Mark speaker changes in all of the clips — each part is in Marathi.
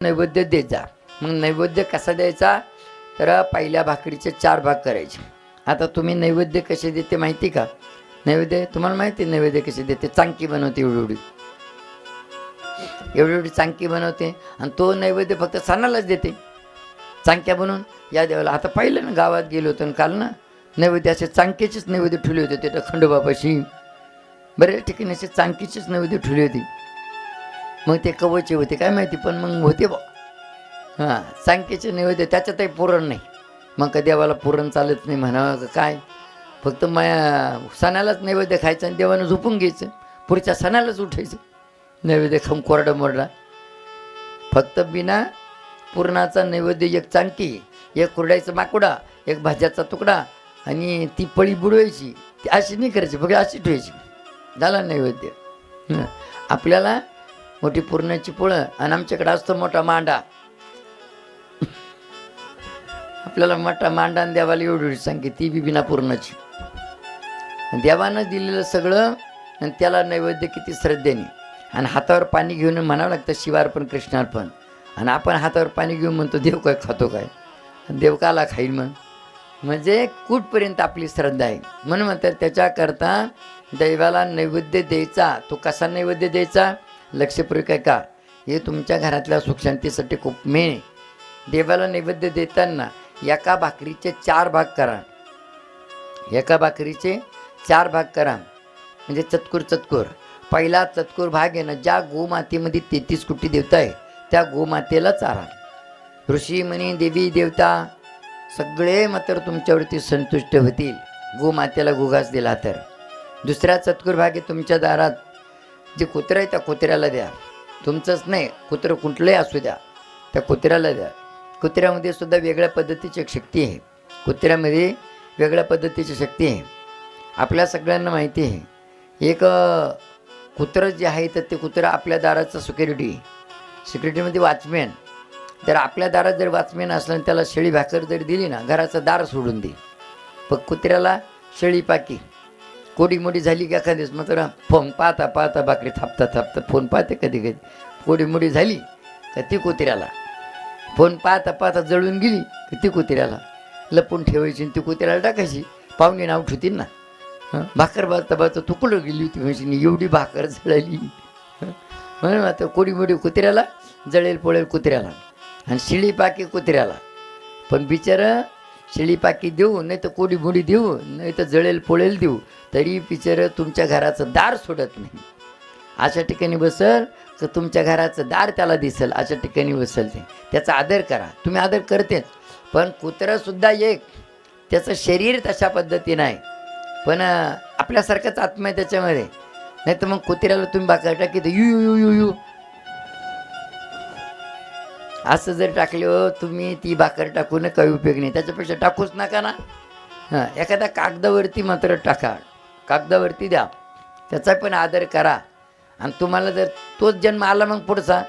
Speaker 1: नैवेद्य देत जा. मग नैवेद्य कसा द्यायचा तर पहिल्या भाकरीचे 4 भाग करायचे. आता तुम्ही नैवेद्य कसे देते माहिती का? नैवेद्य तुम्हाला माहिती आहे नैवेद्य कसे देते? चांकी बनवते एवढी एवढी चांकी बनवते आणि तो नैवेद्य फक्त सणालाच देते. चांक्या बनवून या देवाला. आता पाहिलं ना गावात गेलो होतो आणि काल ना नैवेद्य असे चांकीचेच नैवेद्य ठेवले होते तिथं खंडोबापाशी. बऱ्याच ठिकाणी असे चांकीचेच नैवेद्य ठेवले होते. मग ते कवचे होते काय माहिती पण मग होते बा. हां चांकीचे नैवेद्य त्याच्यातही पुरण नाही. मग का देवाला पुरण चालत नाही म्हणावं काय? फक्त सणालाच नैवेद्य खायचं आणि देवानं झोपून घ्यायचं. पुढच्या सणालाच उठायचं. नैवेद्य खाऊन कोरडा मोरडा. फक्त बिना पुरणाचा नैवेद्य एक चांकी, एक कुरडायचा माकुडा, एक भाज्याचा तुकडा आणि ती पळी बुडवायची. ती अशी नाही करायची बघा अशी ठेवायची. झाला नैवेद्य. आपल्याला मोठी पुरणाची पोळं आणि आमच्याकडे असतो मोठा मांडा. आपल्याला मोठा मांडा आणि देवाला एवढी सांगे ती बी बिना पुरणाची. देवानं दिलेलं सगळं आणि त्याला नैवेद्य किती श्रद्धेने आणि हातावर पाणी घेऊन म्हणावं लागतं शिवार्पण कृष्णार्पण. आणि आपण हातावर पाणी घेऊन म्हणतो देव काय खातो काय? देव काला खाईल मग? म्हणजे कुठपर्यंत आपली श्रद्धा आहे. म्हणून म्हणतात त्याच्याकरता दैवाला नैवेद्य द्यायचा. तो कसा नैवेद्य द्यायचा? लक्षपूर्वक आहे का? हे तुमच्या घरातल्या सुखशांतीसाठी खूप मेन आहे. देवाला नैवेद्य देताना एका भाकरीचे 4 भाग करा. एका भाकरीचे 4 भाग करा म्हणजे चतकुर. पहिला चतकुर भाग आहे ना, ज्या गोमातेमध्ये 33 कोटी देवता आहे त्या गोमातेला चारा. ऋषी मुनी देवी देवता सगळे मात्र तुमच्यावरती संतुष्ट होतील गोमातेला गुघास दिला तर. दुसरा चतकुर भाग आहे तुमच्या दारात जे कुत्रं आहे त्या कुत्र्याला द्या. तुमचंच नाही, कुत्रं कुठलंही असू द्या त्या कुत्र्याला द्या. कुत्र्यामध्ये सुद्धा वेगळ्या पद्धतीची एक शक्ती आहे. कुत्र्यामध्ये वेगळ्या पद्धतीची शक्ती आहे. आपल्या सगळ्यांना माहिती आहे. एक कुत्रं जे आहे तर ते कुत्रं आपल्या दाराचं सिक्युरिटीमध्ये वॉचमॅन. तर आपल्या दारात जर वॉचमॅन असलं आणि त्याला शेळी भाकर जर दिली ना घराचं दार सोडून देईल. पण कुत्र्याला शेळी पाकी कोडी मोडी झाली की एखाद्या दिवस मात्र फोन पाहता पाहता भाकरी थापता फोन पाहते कधी कोडी मोडी झाली का ती कुत्र्याला. फोन पाहता पाहता जळून गेली की ती कुत्र्याला लपून ठेवायची आणि ती कुत्र्याला टाकायची. पाहुणे नाव ठेवतील ना. भाकर बाजता तुकडं गेली होती म्हणजे एवढी भाकर जळली. म्हणून आता कोडी मोडी कुत्र्याला जळेल पोळेल कुत्र्याला आणि शिळी पाकी कुत्र्याला. पण बिचारं शिळी पाकी देऊ नाही तर कोडी मोडी देऊ नाही तर जळेल पोळेल देऊ तरी बिचारं तुमच्या घराचं दार सोडत नाही. अशा ठिकाणी बसल तर तुमच्या घराचं दार त्याला दिसेल. अशा ठिकाणी बसल ते. त्याचा आदर करा. तुम्ही आदर करतेच पण कुत्रंसुद्धा एक त्याचं शरीर तशा पद्धतीनं आहे पण आपल्यासारखंच आत्मा आहे त्याच्यामध्ये. नाही तर मग कुत्र्याला तुम्ही भाकर टाकी तर यू असं जर टाकले हो तुम्ही ती भाकर टाकून काही उपयोग नाही. त्याच्यापेक्षा टाकूच नका ना. एखाद्या कागदावरती मात्र टाका. कागदावरती द्या. त्याचा पण आदर करा. आणि तुम्हाला जर तोच जन्म आला मग पुढचा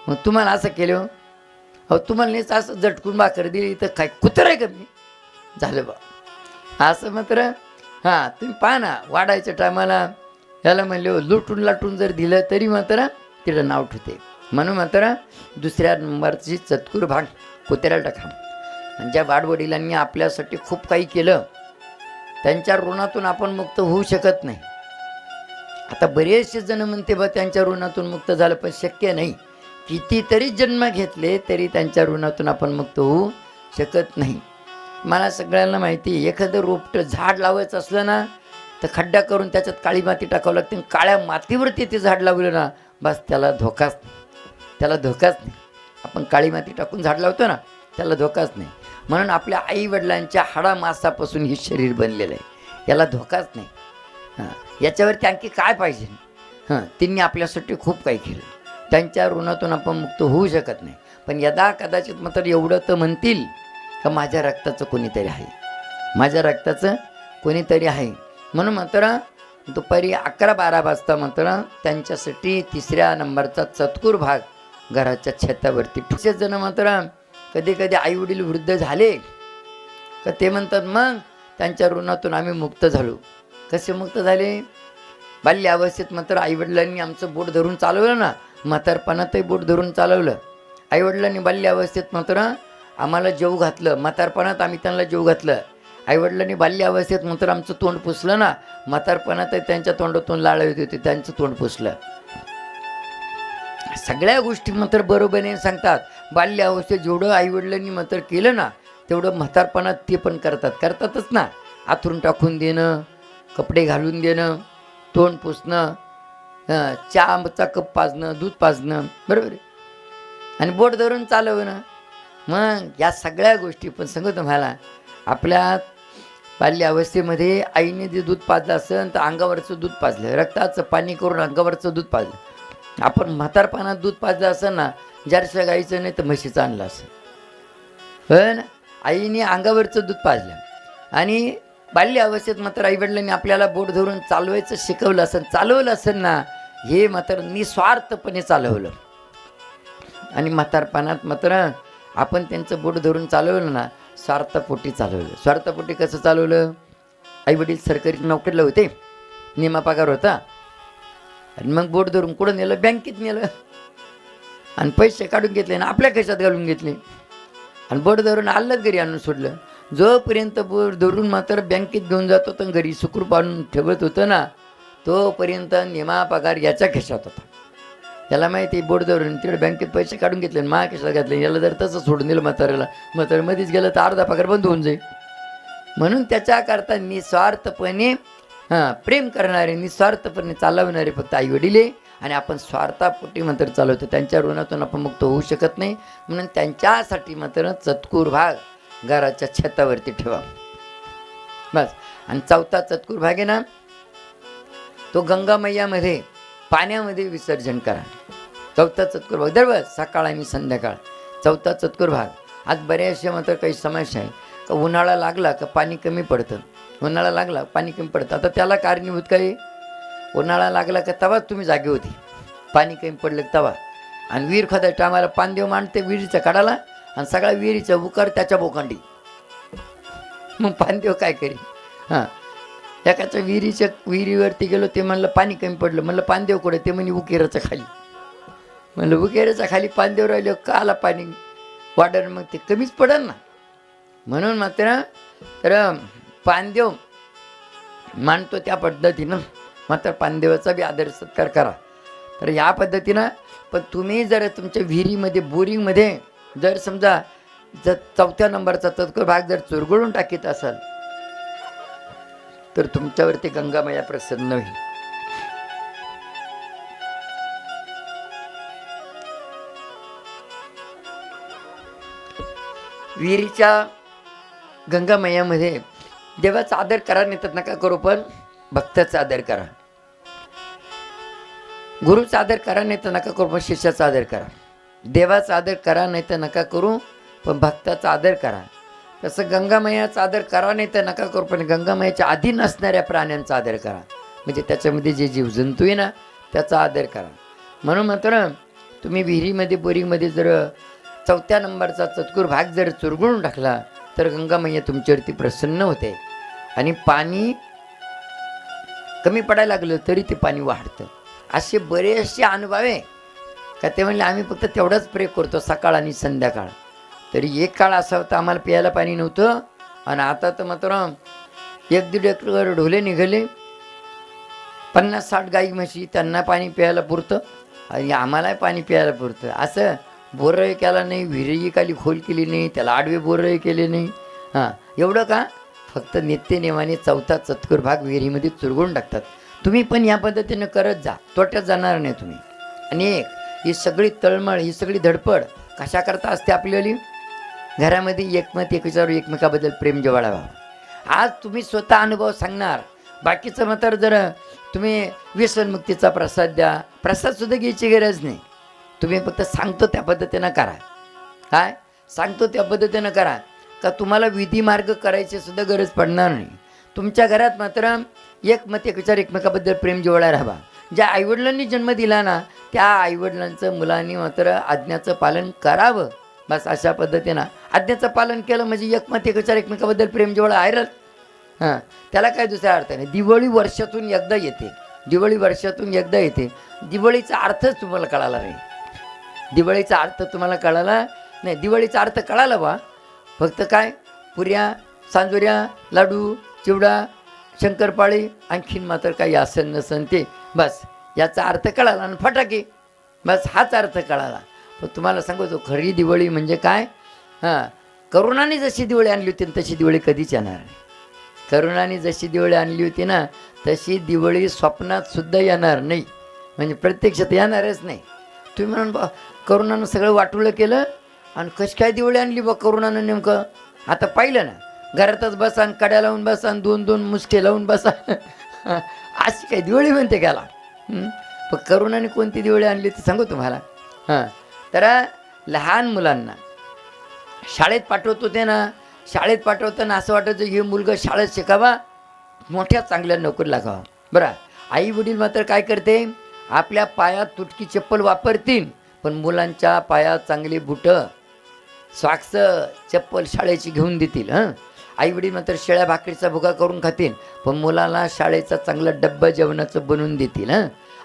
Speaker 1: मग तुम्हाला असं केलं हो तुम्हाला नेच असं झटकून भाकर दिली तर काय कुत्रं आहे का मी? झालं बा असं मात्र. तुम्ही पहा ना वाढायच्या टायमाला याला म्हणले हो लुटून लाटून जर दिलं तरी मात्र तिला नाव ठेवते. म्हणून मात्र दुसऱ्या नंबरची चतकुर भाग कुत्र्याला टाका. आणि ज्या वाडवडिलांनी आपल्यासाठी खूप काही केलं त्यांच्या ऋणातून आपण मुक्त होऊ शकत नाही. आता बरेचसे जण म्हणते बा त्यांच्या ऋणातून मुक्त झालं पण शक्य नाही. कितीतरी जन्म घेतले तरी त्यांच्या ऋणातून आपण मुक्त होऊ शकत नाही. मला सगळ्यांना माहिती आहे एखादं रोपटं झाड लावायचं असलं ना तर खड्डा करून त्याच्यात काळी माती टाकावं लागते. काळ्या मातीवरती ते झाड लावलं ना बस त्याला धोकाच नाही. आपण काळी माती टाकून झाड लावतो ना त्याला धोकाच नाही. म्हणून आपल्या आईवडिलांच्या हाडामासापासून हे शरीर बनलेलं आहे. याला धोकाच नाही. याच्यावरती आणखी काय पाहिजे? त्यांनी आपल्यासाठी खूप काही केलं. त्यांच्या ऋणातून आपण मुक्त होऊ शकत नाही. पण यदा कदाचित मात्र एवढं तर म्हणतील का माझ्या रक्ताचं कोणीतरी आहे. माझ्या रक्ताचं कोणीतरी आहे. म्हणून मात्र दुपारी 11-12 वाजता मात्र त्यांच्यासाठी 3ऱ्या नंबरचा चतकुर भाग घराच्या छतावरती. असेच जण मात्र कधी कधी आईवडील वृद्ध झाले का ते म्हणतात मग त्यांच्या ऋणातून आम्ही मुक्त झालो. कसे मुक्त झाले? बाल्यावस्थेत मात्र आईवडिलांनी आमचं बोट धरून चालवलं ना म्हातारपणातही बोट धरून चालवलं आईवडिलांनी बाल्य अवस्थेत मात्र आम्हाला जेव घातलं, म्हातारपणात आम्ही त्यांना जेव घातलं. आईवडिलांनी बाल्य अवस्थेत मात्र आमचं तोंड पुसलं ना, म्हातारपणात त्यांच्या तोंडातून लाळ येत होती, त्यांचं तोंड पुसलं. सगळ्या गोष्टी मात्र बरोबरीने सांगतात. बाल्य अवस्थेत जेवढं आईवडिलांनी मात्र केलं ना, तेवढं म्हातारपणात ते पण करतातच ना. आथरून टाकून देणं, कपडे घालून देणं, तोंड पुसणं, चहाचा कप पाजणं, दूध पाजणं, बरोबर आहे, आणि बोट धरून चालवणं. मग या सगळ्या गोष्टी पण सांगतो तुम्हाला. आपल्या बाल्य अवस्थेमध्ये आईने जे दूध पाजलं असेल तर अंगावरचं दूध पाजलं, रक्ताचं पाणी करून अंगावरचं दूध पाजलं. आपण म्हातारपणात दूध पाजलं असेल ना, जरशा गाईचं नाही तर म्हशीचं आणलं असेल. पण आईने अंगावरचं दूध पाजलं. आणि बाल्य अवस्थेत मात्र आईवडिलांनी आपल्याला बोट धरून चालवायचं शिकवलं असेल, चालवलं असेल ना, हे मात्र निस्वार्थपणे चालवलं. आणि म्हातारपणात मात्र आपण त्यांचं बोट धरून चालवलं ना, स्वार्थपोटी चालवलं. स्वार्थपोटी कसं चालवलं? आईवडील सरकारी नोकरीला होते, निमा पगार होता, आणि मग बोट धरून कुठं नेलं? बँकेत नेलं, आणि पैसे काढून घेतले ना आपल्या खिशात घालून घेतले, आणि बोट धरून आल्लंच घरी आणून सोडलं. जोपर्यंत बोट धरून मात्र बँकेत घेऊन जात होतं, घरी सुखरूप आणून ठेवत होतं ना, तोपर्यंत निमा पगार याच्या खिशात होता. याला माहिती बोट धरून तिकडे बँकेत पैसे काढून घेतले आणि माझ्या खिशात घातले. याला जर तसं सोडून दिलं म्हाताऱ्याला, म्हातारा मध्येच गेलं तर अर्धा पगार बंद होऊन जाईल. म्हणून त्याच्याकरता निस्वार्थपणे प्रेम करणारे, निस्वार्थपणे चालवणारे फक्त आईवडील आहे. आणि आपण स्वार्थापोटी मात्र चालवतो, त्यांच्या ऋणातून आपण मुक्त होऊ शकत नाही. म्हणून त्यांच्यासाठी मात्र चतकूर भाग घराच्या छतावरती ठेवा बस. आणि चौथा चतकूर भाग आहे ना, तो गंगा मैयामध्ये पाण्यामध्ये विसर्जन करा. चौथा चतकूर भाग दररोज सकाळ आणि संध्याकाळ. चौथा चतकूर भाग. आज बऱ्याचशा मात्र काही समस्या आहे का, उन्हाळा लागला का पाणी कमी पडतं, उन्हाळा लागला पाणी कमी पडतं. आता त्याला कारणीभूत काय? उन्हाळा लागला का तवाच तुम्ही जागे होती, पाणी कमी पडलं तवा. आणि विहीर खोदाय टायमाला पानदेव मांडते विहिरीच्या काढाला, आणि सगळा विहिरीचा उकार त्याच्या बोकांडी. मग पानदेव काय करी? एकाच्या विहिरीवरती गेलो, ते म्हणलं पाणी कमी पडलं. म्हणलं पानदेव कुठे? ते म्हणे उकेराच्या खाली. म्हणलं उकेराच्या खाली पानदेव राहिलं का आला पाणी वाढर, मग ते कमीच पडेल ना. म्हणून मात्र तर पानदेव मानतो त्या पद्धतीनं मात्र पानदेवाचा बी आदर सत्कार करा. तर ह्या पद्धतीनं. पण तुम्ही जर तुमच्या विहिरीमध्ये बोरिंगमध्ये जर समजा जर चौथ्या नंबरचा चतकूर भाग जर चुरगळून टाकीत असाल तर तुमच्यावरती गंगामाया प्रसन्न होईल. विहिरीच्या गंगामयामध्ये देवाचा आदर करा, नाही तर नका करू, पण भक्ताचा आदर करा. गुरुचा आदर करा, नाही तर नका करू, पण शिष्याचा आदर करा. देवाचा आदर करा, नाही तर नका करू, पण भक्ताचा आदर करा. तसं गंगामयाचा आदर करा, नाही तर नका करू, पण गंगामयाच्या अधीन असणाऱ्या प्राण्यांचा आदर करा. म्हणजे त्याच्यामध्ये जे जीवजंतू आहे ना, त्याचा आदर करा. म्हणून मात्र तुम्ही विहिरीमध्ये बोरिंगमध्ये जर चौथ्या नंबरचा चतकूर भाग जर चुरगळून टाकला तर गंगामय्या तुमच्यावरती प्रसन्न होते. आणि पाणी कमी पडायला लागलं तरी ते पाणी वाढतं. असे बरेचसे अनुभव आहे का. ते म्हणले आम्ही फक्त तेवढाच प्रे करतो सकाळ आणि संध्याकाळ. तरी एक काळ असा होता आम्हाला प्यायला पाणी नव्हतं, आणि आता तर मात्र 1-1.5 एकर ढोले निघाले, 50-60 गाई म्हशी, त्यांना पाणी प्यायला पुरतं आणि आम्हाला पाणी प्यायला पुरतं. असं बोरही केला नाही, विहिरी खाली खोल केली नाही, त्याला आडवे बोरही केले नाही. एवढं का? फक्त नित्यनेमाने चौथा चतकूर भाग विहिरीमध्ये चुरगळून टाकतात. तुम्ही पण या पद्धतीनं करत जा, तोट्यात जाणार नाही तुम्ही. आणि ही सगळी तळमळ, ही सगळी धडपड कशा करता असते आपल्याली? घरामध्ये एकमत एकविचार एकमेकाबद्दल प्रेम जिव्हाळा. आज तुम्ही स्वतः अनुभव सांगणार, बाकीचं मात्र जर तुम्ही व्यसनमुक्तीचा प्रसाद द्या, प्रसादसुद्धा घ्यायची गरज नाही. तुम्ही फक्त सांगतो त्या पद्धतीनं करा. काय सांगतो त्या पद्धतीनं करा का तुम्हाला विधी मार्ग करायची सुद्धा गरज पडणार नाही. तुमच्या घरात मात्र एकमत एक विचार एकमेकाबद्दल प्रेम जिव्हाळा राहावा. ज्या आईवडिलांनी जन्म दिला ना, त्या आईवडिलांचं मुलांनी मात्र आज्ञाचं पालन करावं. बस अशा पद्धतीनं आज्ञाचं पालन केलं म्हणजे एकमत एक विचार एकमेकाबद्दल प्रेम जिव्हाळा आहेरच. त्याला काय दुसरा अर्थ नाही. दिवाळी वर्षातून एकदा येते, दिवाळी वर्षातून एकदा येते. दिवाळीचा अर्थच तुम्हाला कळाला नाही. दिवाळीचा अर्थ तुम्हाला कळाला नाही? दिवाळीचा अर्थ कळाला बा, फक्त काय पुऱ्या, सांजोऱ्या, लाडू, चिवडा, शंकरपाळी, आणखीन मात्र काही असन नसन ते, बस याचा अर्थ कळाला. आणि फटाके, बस हाच अर्थ कळाला. पण तुम्हाला सांगतो खरी दिवाळी म्हणजे काय? करोनाने जशी दिवाळी आणली होती तशी दिवाळी कधीच येणार नाही. करोनाने जशी दिवाळी आणली होती ना तशी दिवाळी स्वप्नात सुद्धा येणार नाही, म्हणजे प्रत्यक्षात येणारच नाही. तुम्ही म्हणून बा करोनानं सगळं वाटोळं केलं आणि कशी काय दिवाळी आणली बा करोनानं नेमकं. आता पाहिलं ना, घरातच बसा आणि कड्या लावून बसा आणि 2-2 मुसके लावून बसा अशी काय दिवाळी म्हणते त्याला. पण करोनाने कोणती दिवाळी आणली ते सांगू तुम्हाला. तर लहान मुलांना शाळेत पाठवत होते ना, शाळेत पाठवताना असं वाटायचं हे मुलगा शाळेत शिकावा, मोठ्या चांगल्या नोकरी लागावा. बरं, आई वडील मात्र काय करते, आपल्या पायात तुटकी चप्पल वापरतील पण मुलांच्या पायात चांगली बुटं, सॉक्स, चप्पल शाळेची घेऊन देतील. आई वडील मात्र शेळ्या भाकरीचा भुगा करून खातील पण मुलाला शाळेचा चांगला डब्बा जेवणाचं बनवून देतील.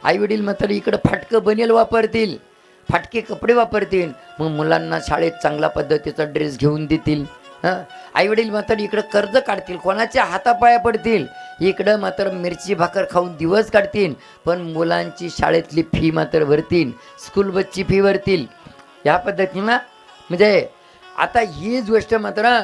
Speaker 1: आई वडील मात्र इकडं फाटकं बनेल वापरतील, फाटके कपडे वापरतील, मग मुलांना शाळेत चांगला पद्धतीचा ड्रेस घेऊन देतील. आई वडील मात्र इकडं कर्ज काढतील, कोणाच्या हातापाया पडतील, इकडं मात्र मिरची भाकर खाऊन दिवस काढतील पण मुलांची शाळेतली फी मात्र भरतील, स्कूल बसची फी भरतील. या पद्धतीनं म्हणजे आता हीच गोष्ट मात्र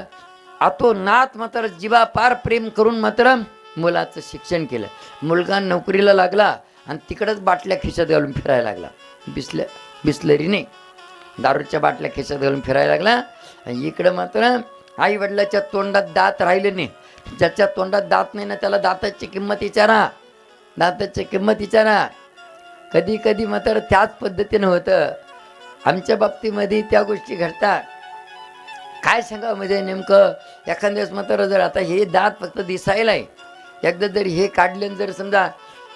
Speaker 1: आतोनात मात्र जीवापार प्रेम करून मात्र मुलाचं शिक्षण केलं. मुलगा नोकरीला लागला आणि तिकडंच बाटल्या खिशात घालून फिरायला लागला, बिस्लरी नाही, दारूच्या बाटल्या खिशात घालून फिरायला लागला. आणि इकडं मात्र आई वडिलाच्या तोंडात दात राहिले नाही. ज्याच्या तोंडात दात नाही ना त्याला दाताची किंमत विचारा, दाताची किंमत विचारा. कधी कधी मात्र त्याच पद्धतीनं होतं. आमच्या बाबतीमध्ये त्या गोष्टी घडतात. काय सांगा म्हणजे नेमकं एखाद्या दिवस मात्र जर आता हे दात फक्त दिसायला आहे, एकदा जर हे काढले जर समजा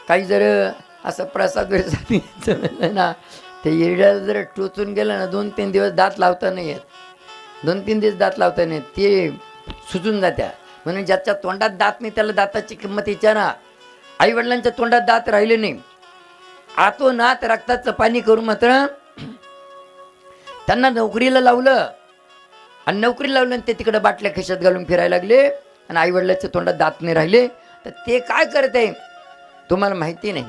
Speaker 1: काही जर असं प्रसाद वगैरे ना ते येड्याला जर टोचून गेलं ना 2-3 दिवस दात लावता नाही येत, 2-3 दिवस दात लावता नाही येत, ते सुचून जात्या. म्हणून ज्याच्या तोंडात दात नाही त्याला दाताची किंमत विचारा. आईवडिलांच्या तोंडात दात राहिले नाही, आतोनात रक्ताचं पाणी करून मात्र त्यांना नोकरीला लावलं आणि नोकरी लावलं आणि ते तिकडे बाटल्या खिशात घालून फिरायला लागले आणि आईवडिलाच्या तोंडात दात नाही राहिले. तर ते काय करते तुम्हाला माहिती नाही.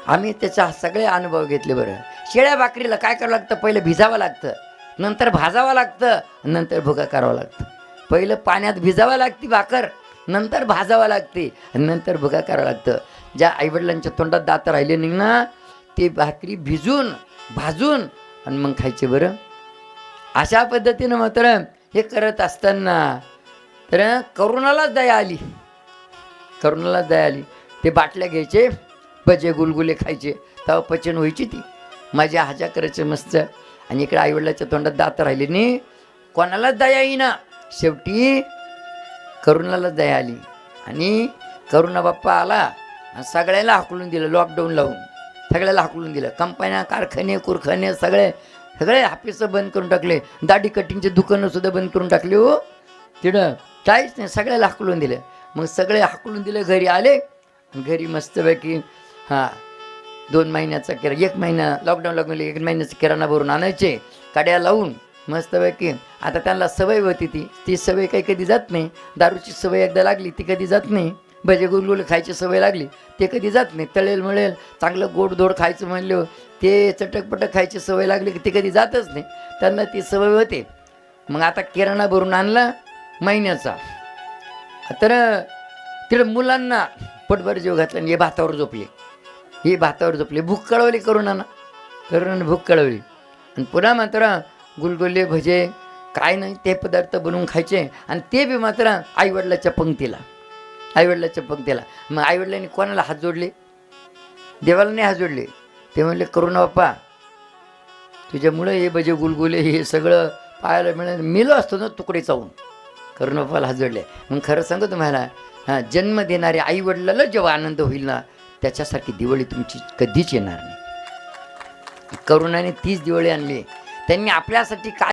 Speaker 1: आम्ही त्याचा सगळे अनुभव घेतले. बरं, शेळ्या भाकरीला काय करावं लागतं, पहिलं भिजावं लागतं, नंतर भाजावं लागतं, नंतर भुगा करावं लागतं. पहिलं पाण्यात भिजावं लागते भाकर, नंतर भाजावं लागते, नंतर भुगा करावं लागतं. ज्या आईवडिलांच्या तोंडात दात राहिले नाही ना ते भाकरी भिजून भाजून आणि मग खायचे. बरं, अशा पद्धतीनं मात्र हे करत असताना तर करोनालाच दया आली, करोनालाच दया आली. ते बाटल्या घ्यायचे, भजे गुलगुले खायचे, तेव्हा पचन व्हायची ती माझ्या हाजा करायचं मस्त. आणि इकडे आईवडिलाच्या तोंडात दात राहिले नाही, कोणालाच दया येईना. शेवटी करोनालाच दया आली आणि करोना बाप्पा आला आणि सगळ्याला हाकलून दिलं, लॉकडाऊन लावून सगळ्याला हाकलून दिलं. कंपन्या, कारखाने, कारखाने सगळे ऑफिसं बंद करून टाकले, दाढी कटिंगचे दुकानं सुद्धा बंद करून टाकले. हो तिकडं काहीच नाही, सगळ्याला हाकलून दिलं. मग सगळे हाकलून दिले, घरी आले, घरी मस्तपैकी 2 महिन्याचा किराणा, 1 महिना लॉकडाऊन लागून 1 महिन्याचा किराणा भरून आणायचे, काड्या लावून मस्तपैकी. आता त्यांना सवय होती ती सवय काही कधी जात नाही. दारूची सवय एकदा लागली ती कधी जात नाही. भजे गुलगुले खायची सवय लागली ते कधी जात नाही. तळेल मिळेल चांगलं गोडधोड खायचं म्हणलं ते चटकपटक खायची सवय लागली की ते कधी जातच नाही, त्यांना ती सवय होते. मग आता किराणा भरून आणला महिन्याचा, तर तिकडे मुलांना पोटभर जेव घातला आणि हे भातावर झोपले, भूक कळवली करोनानं भूक कळवली. आणि पुन्हा मात्र गुलगुले भजे काय नाही ते पदार्थ बनवून खायचे आणि ते बी मात्र आईवडिलाच्या पंक्तीला. मग आईवडिलांनी कोणाला हात जोडले, देवाला नाही हात जोडले. ते म्हणले करोना बाप्पा तुझ्यामुळे हे भजे गुलगुले हे सगळं पाहायला मिळालं, मेलो असतो ना तुकडे चावून. करोना बाप्पाला हात जोडले. मग खरं सांगू तुम्हाला, जन्म देणारे आईवडिलाला जेव्हा आनंद होईल ना त्याच्यासारखी दिवाळी तुमची कधीच येणार नाही. करोनाने तीच दिवाळी आणली. त्यांनी आपल्यासाठी काय